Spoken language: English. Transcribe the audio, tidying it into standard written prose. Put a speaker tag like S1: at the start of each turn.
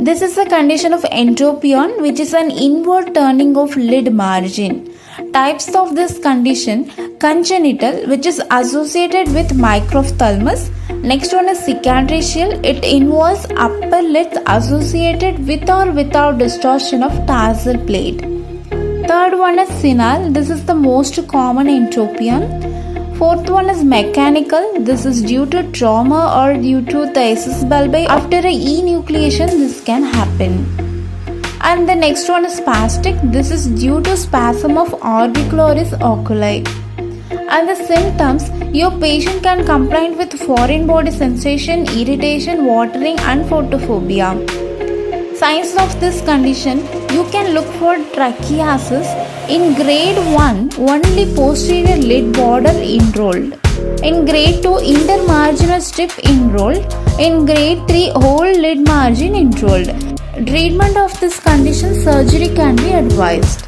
S1: This is the condition of entropion, which is an inward turning of lid margin. Types of this condition: congenital, which is associated with microphthalmos. Next one is cicatricial. It involves upper lids associated with or without distortion of tarsal plate. Third one is senile. This is the most common entropion. Fourth one is mechanical. This is due to trauma or due to thesis bulbi. After a enucleation, this can happen. And the next one is spastic. This is due to spasm of orbicularis oculi. And the symptoms: your patient can complain with foreign body sensation, irritation, watering, and photophobia. Signs of this condition: you can look for trichiasis. In grade 1, only posterior lid border enrolled. In grade 2, intermarginal strip enrolled. In grade 3, whole lid margin enrolled. Treatment of this condition: surgery can be advised.